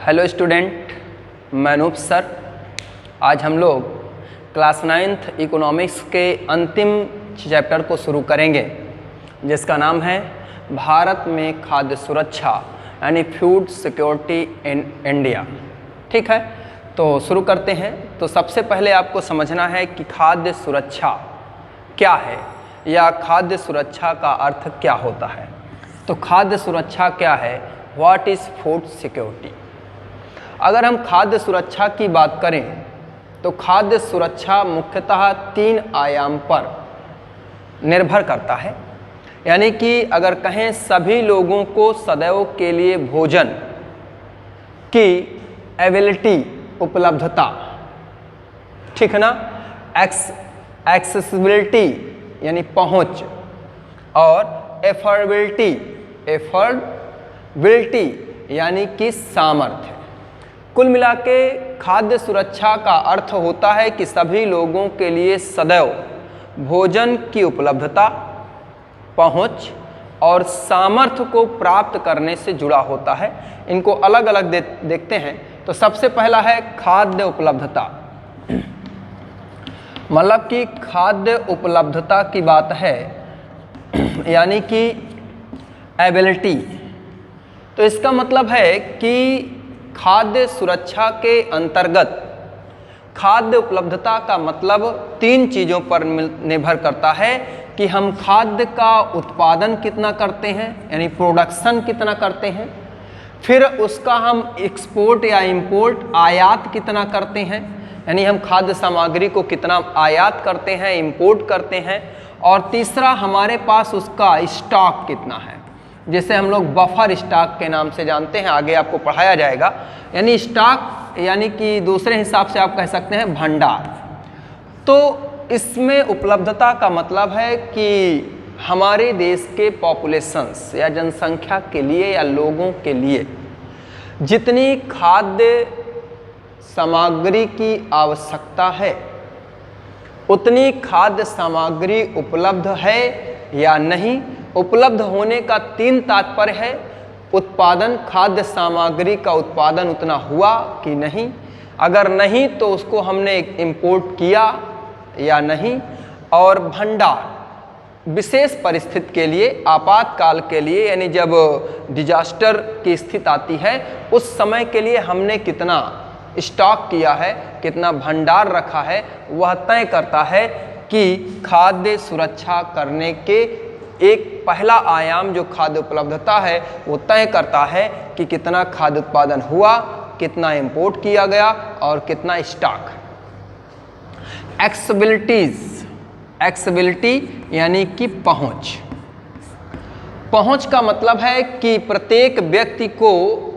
Hello student, मैं Anoop sir. आज हम लोग क्लास 9th इकोनॉमिक्स के अंतिम चैप्टर को शुरू करेंगे, जिसका नाम है भारत में खाद्य सुरक्षा यानी फूड सिक्योरिटी इन इंडिया। ठीक है, तो शुरू करते हैं। तो सबसे पहले आपको समझना है कि खाद्य सुरक्षा क्या है या खाद्य सुरक्षा का अर्थ क्या होता है। तो खाद्य सुरक्षा क्या है? What is food security? अगर हम खाद्य सुरक्षा की बात करें तो खाद्य सुरक्षा मुख्यतः 3 आयाम पर निर्भर करता है। यानी कि अगर कहें सभी लोगों को सदैव के लिए भोजन की एबिलिटी, उपलब्धता, ठीक है ना, एक्सेसिबिलिटी यानी पहुंच, और एफर्डेबिलिटी यानी कि सामर्थ्य। कुल मिला के खाद्य सुरक्षा का अर्थ होता है कि सभी लोगों के लिए सदैव भोजन की उपलब्धता, पहुंच और सामर्थ्य को प्राप्त करने से जुड़ा होता है। इनको अलग अलग देखते हैं। तो सबसे पहला है खाद्य उपलब्धता। मतलब कि खाद्य उपलब्धता की बात है, यानी कि एबिलिटी। तो इसका मतलब है कि खाद्य सुरक्षा के अंतर्गत खाद्य उपलब्धता का मतलब 3 चीज़ों पर निर्भर करता है कि हम खाद्य का उत्पादन कितना करते हैं, यानी प्रोडक्शन कितना करते हैं, फिर उसका हम एक्सपोर्ट या इंपोर्ट, आयात कितना करते हैं, यानी हम खाद्य सामग्री को कितना आयात करते हैं, इंपोर्ट करते हैं, और तीसरा हमारे पास उसका स्टॉक कितना है, जिसे हम लोग बफर स्टॉक के नाम से जानते हैं। आगे आपको पढ़ाया जाएगा। यानी स्टॉक यानी कि दूसरे हिसाब से आप कह सकते हैं भंडार। तो इसमें उपलब्धता का मतलब है कि हमारे देश के पॉपुलेशंस या जनसंख्या के लिए या लोगों के लिए जितनी खाद्य सामग्री की आवश्यकता है, उतनी खाद्य सामग्री उपलब्ध है या नहीं। उपलब्ध होने का 3 तात्पर्य है: उत्पादन, खाद्य सामग्री का उत्पादन उतना हुआ कि नहीं, अगर नहीं तो उसको हमने इंपोर्ट किया या नहीं, और भंडार, विशेष परिस्थिति के लिए, आपातकाल के लिए, यानी जब डिजास्टर की स्थिति आती है उस समय के लिए हमने कितना स्टॉक किया है, कितना भंडार रखा है, वह तय करता है कि खाद्य सुरक्षा करने के एक पहला आयाम जो खाद्य उपलब्धता है वो तय करता है कि कितना खाद्य उत्पादन हुआ, कितना इंपोर्ट किया गया और कितना स्टॉक। एक्सेसिबिलिटी यानी कि पहुंच। पहुंच का मतलब है कि प्रत्येक व्यक्ति को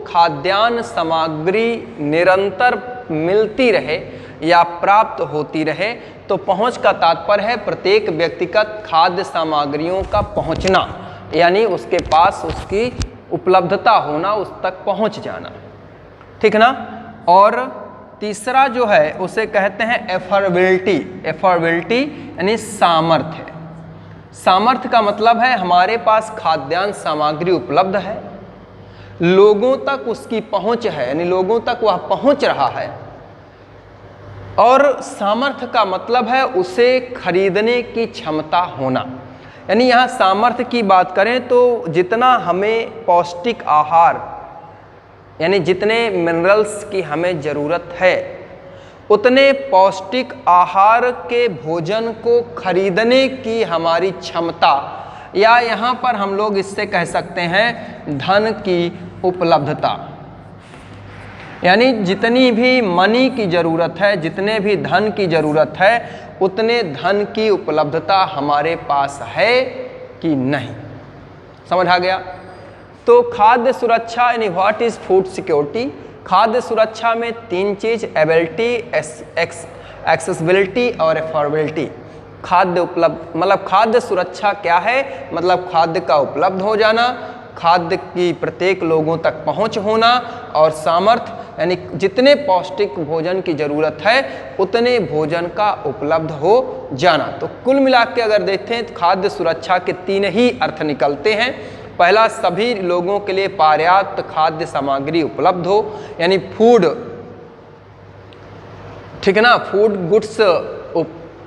खाद्यान्न सामग्री निरंतर मिलती रहे या प्राप्त होती रहे। तो पहुंच का तात्पर्य है प्रत्येक व्यक्तिगत खाद्य सामग्रियों का पहुंचना, यानी उसके पास उसकी उपलब्धता होना, उस तक पहुंच जाना। ठीक ना। और तीसरा जो है उसे कहते हैं एफर्डेबिलिटी यानी सामर्थ्य। सामर्थ्य का मतलब है हमारे पास खाद्यान्न सामग्री उपलब्ध है, लोगों तक उसकी पहुंच है, यानी लोगों तक वह पहुंच रहा है। और सामर्थ्य का मतलब है उसे खरीदने की क्षमता होना। यानी यहाँ सामर्थ्य की बात करें तो जितना हमें पौष्टिक आहार, यानी जितने मिनरल्स की हमें ज़रूरत है, उतने पौष्टिक आहार के भोजन को खरीदने की हमारी क्षमता, या यहाँ पर हम लोग इससे कह सकते हैं धन की उपलब्धता। यानी जितनी भी मनी की ज़रूरत है, जितने भी धन की ज़रूरत है, उतने धन की उपलब्धता हमारे पास है कि नहीं। समझ आ गया? तो खाद्य सुरक्षा यानी व्हाट इज़ फूड सिक्योरिटी। खाद्य सुरक्षा में 3 चीज़: एबिलिटी, एक्सेसिबिलिटी और एफोर्डेबिलिटी। खाद्य उपलब्ध मतलब खाद्य सुरक्षा क्या है? मतलब खाद्य का उपलब्ध हो जाना, खाद्य की प्रत्येक लोगों तक पहुंच होना, और सामर्थ्य यानी जितने पौष्टिक भोजन की ज़रूरत है उतने भोजन का उपलब्ध हो जाना। तो कुल मिला के अगर देखते हैं तो खाद्य सुरक्षा के 3 ही अर्थ निकलते हैं। पहला, सभी लोगों के लिए पर्याप्त खाद्य सामग्री उपलब्ध हो, यानी फूड, ठीक है ना, फूड गुड्स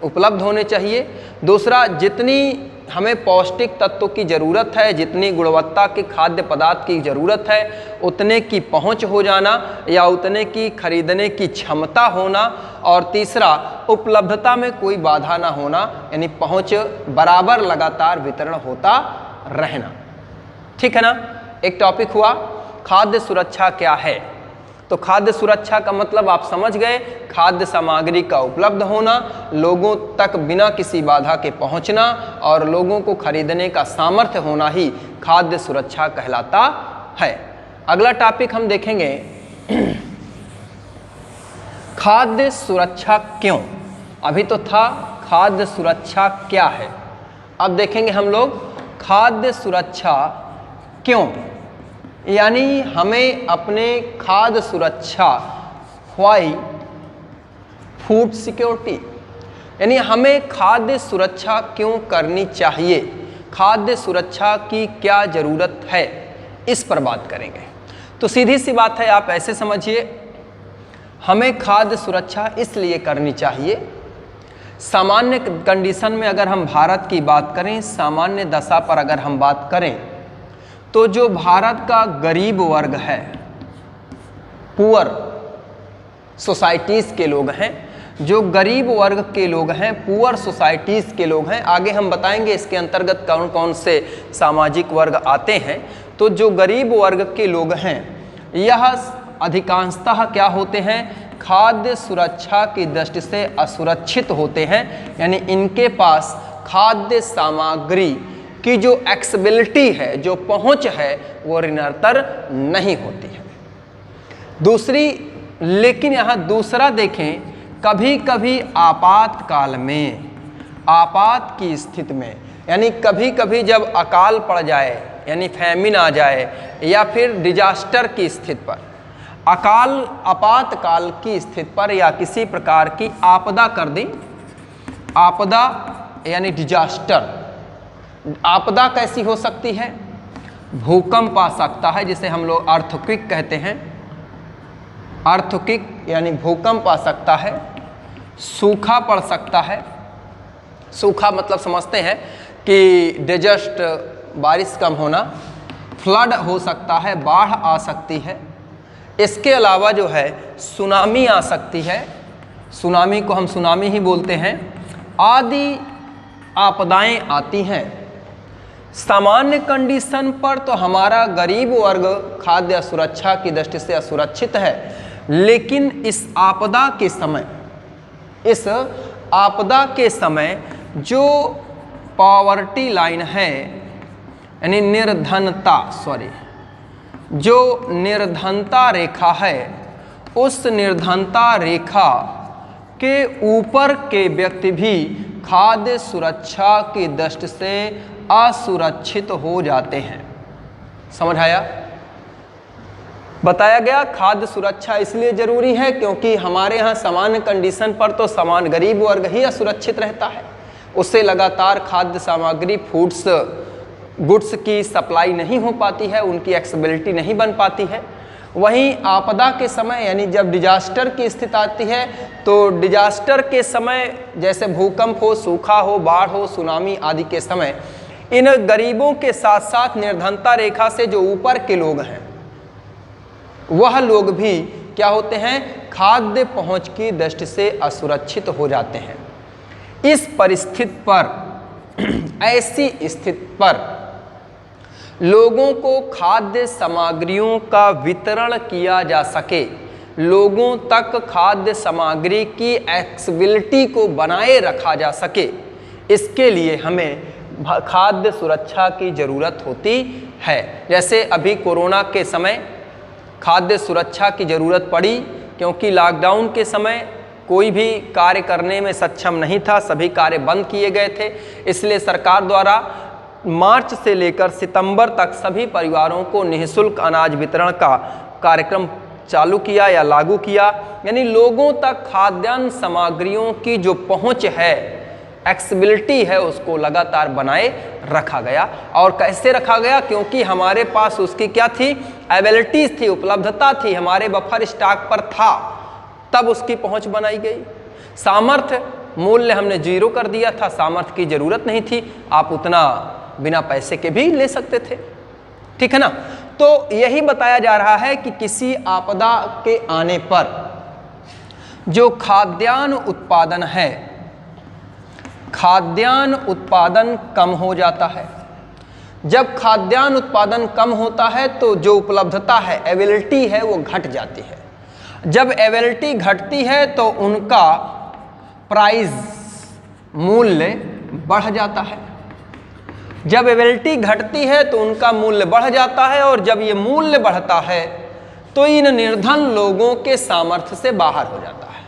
उपलब्ध होने चाहिए। दूसरा, जितनी हमें पौष्टिक तत्वों की ज़रूरत है, जितनी गुणवत्ता के खाद्य पदार्थ की ज़रूरत है, उतने की पहुंच हो जाना या उतने की खरीदने की क्षमता होना। और तीसरा, उपलब्धता में कोई बाधा ना होना, यानी पहुंच बराबर लगातार वितरण होता रहना। ठीक है ना। एक टॉपिक हुआ खाद्य सुरक्षा क्या है। तो खाद्य सुरक्षा का मतलब आप समझ गए, खाद्य सामग्री का उपलब्ध होना, लोगों तक बिना किसी बाधा के पहुंचना और लोगों को खरीदने का सामर्थ्य होना ही खाद्य सुरक्षा कहलाता है। अगला टॉपिक हम देखेंगे खाद्य सुरक्षा क्यों। अभी तो था खाद्य सुरक्षा क्या है, अब देखेंगे हम लोग खाद्य सुरक्षा क्यों, यानी हमें अपने खाद्य सुरक्षा, व्हाई फूड सिक्योरिटी, यानी हमें खाद्य सुरक्षा क्यों करनी चाहिए, खाद्य सुरक्षा की क्या ज़रूरत है, इस पर बात करेंगे। तो सीधी सी बात है, आप ऐसे समझिए, हमें खाद्य सुरक्षा इसलिए करनी चाहिए, सामान्य कंडीशन में अगर हम भारत की बात करें, सामान्य दशा पर अगर हम बात करें, तो जो भारत का गरीब वर्ग है, पुअर सोसाइटीज़ के लोग हैं, जो गरीब वर्ग के लोग हैं, पुअर सोसाइटीज़ के लोग हैं, आगे हम बताएंगे इसके अंतर्गत कौन कौन से सामाजिक वर्ग आते हैं। तो जो गरीब वर्ग के लोग हैं, यह अधिकांशतः क्या होते हैं, खाद्य सुरक्षा की दृष्टि से असुरक्षित होते हैं, यानी इनके पास खाद्य सामग्री की जो एक्सेसिबिलिटी है, जो पहुंच है, वो निरंतर नहीं होती है। दूसरी, लेकिन यहाँ दूसरा देखें, कभी कभी आपातकाल में, आपात की स्थिति में, यानी कभी कभी जब अकाल पड़ जाए, यानी फैमिन आ जाए, या फिर डिजास्टर की स्थिति पर, आपातकाल की स्थिति पर, या किसी प्रकार की आपदा कर दें, आपदा यानी डिजास्टर। आपदा कैसी हो सकती है, भूकंप आ सकता है, जिसे हम लोग अर्थक्वेक कहते हैं, अर्थक्वेक यानी भूकंप आ सकता है, सूखा पड़ सकता है, सूखा मतलब समझते हैं कि डेजर्ट, बारिश कम होना, फ्लड हो सकता है, बाढ़ आ सकती है। इसके अलावा जो है सुनामी आ सकती है, सुनामी को हम सुनामी ही बोलते हैं, आदि आपदाएं आती हैं। सामान्य कंडीशन पर तो हमारा गरीब वर्ग खाद्य सुरक्षा की दृष्टि से असुरक्षित है, लेकिन इस आपदा के समय, इस आपदा के समय जो पॉवर्टी लाइन है, यानी निर्धनता, जो निर्धनता रेखा है, उस निर्धनता रेखा के ऊपर के व्यक्ति भी खाद्य सुरक्षा की दृष्टि से असुरक्षित हो जाते हैं। समझ आया? बताया गया खाद्य सुरक्षा इसलिए जरूरी है क्योंकि हमारे यहाँ सामान्य कंडीशन पर तो सामान्य गरीब वर्ग ही असुरक्षित रहता है, उससे लगातार खाद्य सामग्री, फूड्स, गुड्स की सप्लाई नहीं हो पाती है, उनकी एक्सेसिबिलिटी नहीं बन पाती है। वहीं आपदा के समय, यानी जब डिजास्टर की स्थिति आती है, तो डिजास्टर के समय जैसे भूकंप हो, सूखा हो, बाढ़ हो, सुनामी आदि के समय, इन गरीबों के साथ साथ निर्धनता रेखा से जो ऊपर के लोग हैं, वह लोग भी क्या होते हैं, खाद्य पहुंच की दृष्टि से असुरक्षित हो जाते हैं। इस परिस्थिति पर, ऐसी स्थिति पर लोगों को खाद्य सामग्रियों का वितरण किया जा सके, लोगों तक खाद्य सामग्री की एक्सेसिबिलिटी को बनाए रखा जा सके, इसके लिए हमें खाद्य सुरक्षा की ज़रूरत होती है। जैसे अभी कोरोना के समय खाद्य सुरक्षा की ज़रूरत पड़ी, क्योंकि लॉकडाउन के समय कोई भी कार्य करने में सक्षम नहीं था, सभी कार्य बंद किए गए थे। इसलिए सरकार द्वारा मार्च से लेकर सितंबर तक सभी परिवारों को निःशुल्क अनाज वितरण का कार्यक्रम चालू किया या लागू किया, यानी लोगों तक खाद्यान्न सामग्रियों की जो पहुंच है एक्सेसिबिलिटी है उसको लगातार बनाए रखा गया। और कैसे रखा गया? क्योंकि हमारे पास उसकी क्या थी? एबिलिटीज थी, उपलब्धता थी, हमारे बफर स्टॉक पर था, तब उसकी पहुंच बनाई गई। सामर्थ्य मूल्य हमने 0 कर दिया था, सामर्थ्य की जरूरत नहीं थी, आप उतना बिना पैसे के भी ले सकते थे, ठीक है ना। तो यही बताया जा रहा है कि किसी आपदा के आने पर जो खाद्यान्न उत्पादन है, खाद्यान्न उत्पादन कम हो जाता है। जब खाद्यान्न उत्पादन कम होता है तो जो उपलब्धता है, एबिलिटी है, वो घट जाती है। जब एबिलिटी घटती है तो उनका प्राइस मूल्य बढ़ जाता है। जब एबिलिटी घटती है तो उनका मूल्य बढ़ जाता है, और जब ये मूल्य बढ़ता है तो इन निर्धन लोगों के सामर्थ्य से बाहर हो जाता है।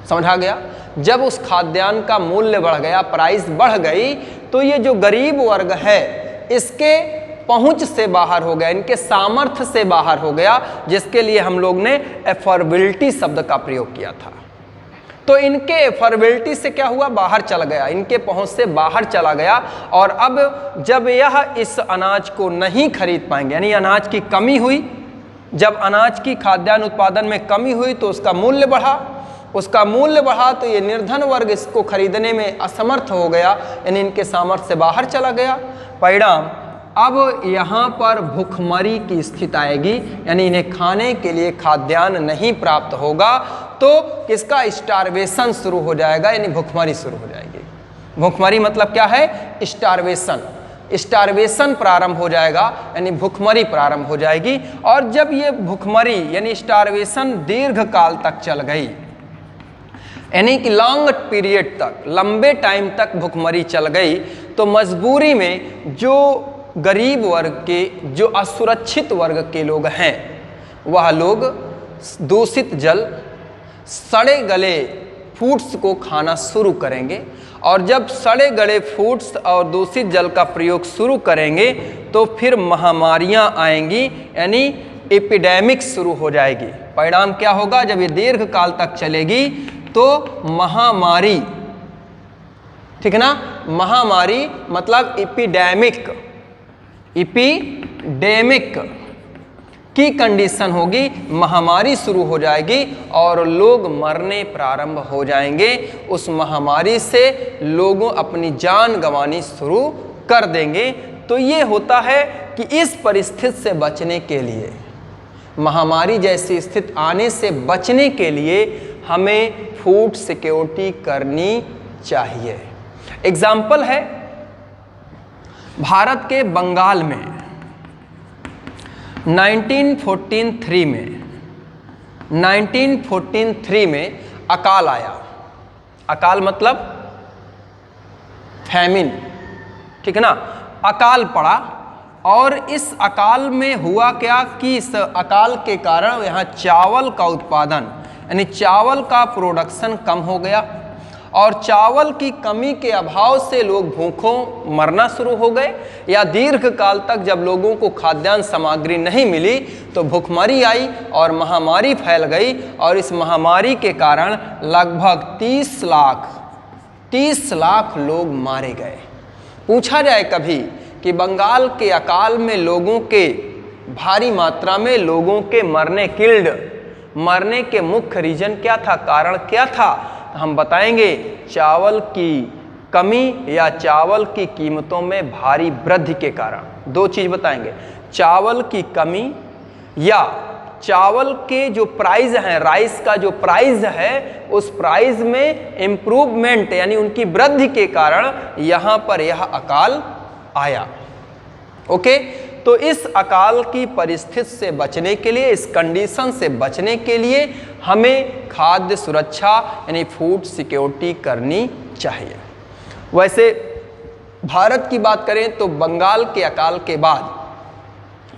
समझा गया? जब उस खाद्यान्न का मूल्य बढ़ गया, प्राइस बढ़ गई, तो ये जो गरीब वर्ग है इसके पहुंच से बाहर हो गया, इनके सामर्थ्य से बाहर हो गया, जिसके लिए हम लोग ने एफोर्डेबिलिटी शब्द का प्रयोग किया था। तो इनके एफोर्डेबिलिटी से क्या हुआ? बाहर चला गया, इनके पहुंच से बाहर चला गया। और अब जब यह इस अनाज को नहीं खरीद पाएंगे, यानी अनाज की कमी हुई, जब अनाज की खाद्यान्न उत्पादन में कमी हुई तो उसका मूल्य बढ़ा, उसका मूल्य बढ़ा तो ये निर्धन वर्ग इसको खरीदने में असमर्थ हो गया, यानी इनके सामर्थ्य से बाहर चला गया। परिणाम, अब यहाँ पर भूखमरी की स्थिति आएगी, यानी इन्हें खाने के लिए खाद्यान्न नहीं प्राप्त होगा, तो किसका? स्टारवेशन शुरू हो जाएगा, यानी भूखमरी शुरू हो जाएगी। भूखमरी मतलब क्या है? स्टारवेशन। स्टारवेशन प्रारंभ हो जाएगा, यानी भूखमरी प्रारंभ हो जाएगी। और जब ये भूखमरी यानी स्टारवेशन दीर्घ काल तक चल गई, यानी कि लॉन्ग पीरियड तक, लंबे टाइम तक भूखमरी चल गई, तो मजबूरी में जो गरीब वर्ग के, जो असुरक्षित वर्ग के लोग हैं, वह लोग दूषित जल, सड़े गले फूड्स को खाना शुरू करेंगे। और जब सड़े गले फूड्स और दूषित जल का प्रयोग शुरू करेंगे तो फिर महामारियां आएंगी, यानी एपिडेमिक शुरू हो जाएगी। परिणाम क्या होगा? जब ये दीर्घ काल तक चलेगी तो महामारी, ठीक है ना, महामारी मतलब एपिडेमिक, एपिडेमिक की कंडीशन होगी, महामारी शुरू हो जाएगी और लोग मरने प्रारंभ हो जाएंगे। उस महामारी से लोगों अपनी जान गंवानी शुरू कर देंगे। तो ये होता है कि इस परिस्थिति से बचने के लिए, महामारी जैसी स्थिति आने से बचने के लिए हमें फूड सिक्योरिटी करनी चाहिए। एग्जाम्पल है, भारत के बंगाल में 1943 में अकाल आया। अकाल मतलब फैमिन, ठीक है ना, अकाल पड़ा। और इस अकाल में हुआ क्या कि इस अकाल के कारण यहाँ चावल का उत्पादन, यानी चावल का प्रोडक्शन कम हो गया, और चावल की कमी के अभाव से लोग भूखों मरना शुरू हो गए, या दीर्घ काल तक जब लोगों को खाद्यान्न सामग्री नहीं मिली तो भूखमरी आई और महामारी फैल गई। और इस महामारी के कारण लगभग 30 लाख लोग मारे गए। पूछा जाए कभी कि बंगाल के अकाल में लोगों के, भारी मात्रा में लोगों के मरने के मुख्य रीजन क्या था, कारण क्या था, हम बताएंगे चावल की कमी या चावल की कीमतों में भारी वृद्धि के कारण। दो चीज बताएंगे, चावल की कमी या चावल के जो प्राइस हैं, राइस का जो प्राइस है, उस प्राइस में इम्प्रूवमेंट यानी उनकी वृद्धि के कारण यहाँ पर यह अकाल आया। ओके, तो इस अकाल की परिस्थिति से बचने के लिए, इस कंडीशन से बचने के लिए हमें खाद्य सुरक्षा यानी फूड सिक्योरिटी करनी चाहिए। वैसे भारत की बात करें तो बंगाल के अकाल के बाद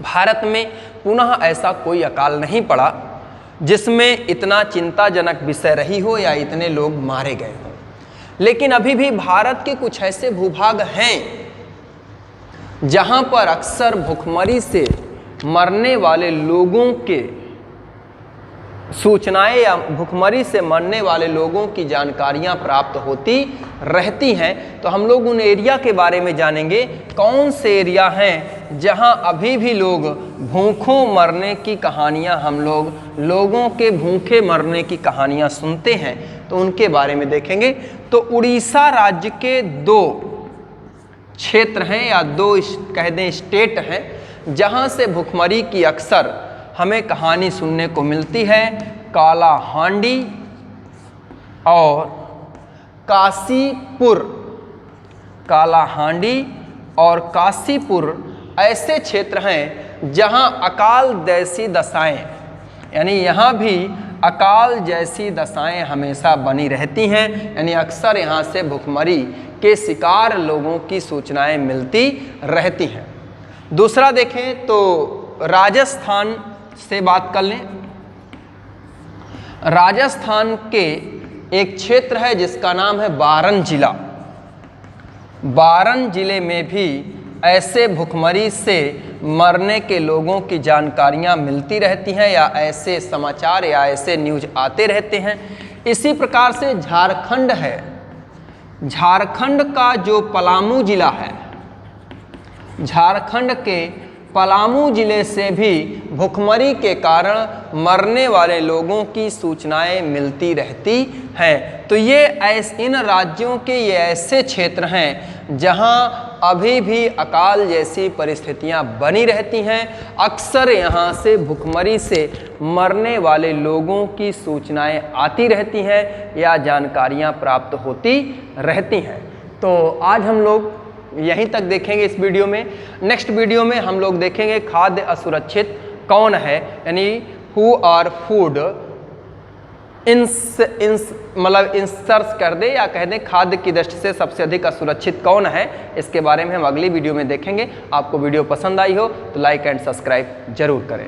भारत में पुनः ऐसा कोई अकाल नहीं पड़ा जिसमें इतना चिंताजनक विषय रही हो या इतने लोग मारे गए हों। लेकिन अभी भी भारत के कुछ ऐसे भूभाग हैं जहां पर अक्सर भूखमरी से मरने वाले लोगों के सूचनाएं या भुखमरी से मरने वाले लोगों की जानकारियां प्राप्त होती रहती हैं। तो हम लोग उन एरिया के बारे में जानेंगे, कौन से एरिया हैं जहां अभी भी लोग भूखों मरने की कहानियां, हम लोग लोगों के भूखे मरने की कहानियां सुनते हैं, तो उनके बारे में देखेंगे। तो उड़ीसा राज्य के 2 क्षेत्र हैं या 2 कह दें स्टेट हैं जहां से भुखमरी की अक्सर हमें कहानी सुनने को मिलती है, कालाहांडी और काशीपुर। कालाहांडी और काशीपुर ऐसे क्षेत्र हैं जहां अकाल जैसी दशाएं, यानी यहाँ भी अकाल जैसी दशाएं हमेशा बनी रहती हैं, यानी अक्सर यहाँ से भुखमरी के शिकार लोगों की सूचनाएं मिलती रहती हैं। दूसरा देखें तो राजस्थान से बात कर लें। राजस्थान के एक क्षेत्र है जिसका नाम है बारन जिला। बारन जिले में भी ऐसे भुखमरी से मरने के लोगों की जानकारियां मिलती रहती हैं या ऐसे समाचार या ऐसे न्यूज आते रहते हैं। इसी प्रकार से झारखंड है। झारखंड का जो पलामू जिला है, झारखंड के पलामू जिले से भी भुखमरी के कारण मरने वाले लोगों की सूचनाएं मिलती रहती हैं। तो ये इन राज्यों के ये ऐसे क्षेत्र हैं जहां अभी भी अकाल जैसी परिस्थितियां बनी रहती हैं। अक्सर यहां से भुखमरी से मरने वाले लोगों की सूचनाएं आती रहती हैं या जानकारियां प्राप्त होती रहती हैं। तो आज हम लोग यहीं तक देखेंगे इस वीडियो में। नेक्स्ट वीडियो में हम लोग देखेंगे खाद्य असुरक्षित कौन है, यानी हु आर फूड मतलब इंसर्च कर दे या कह दें खाद्य की दृष्टि से सबसे अधिक असुरक्षित कौन है। इसके बारे में हम अगली वीडियो में देखेंगे। आपको वीडियो पसंद आई हो तो लाइक एंड सब्सक्राइब जरूर करें।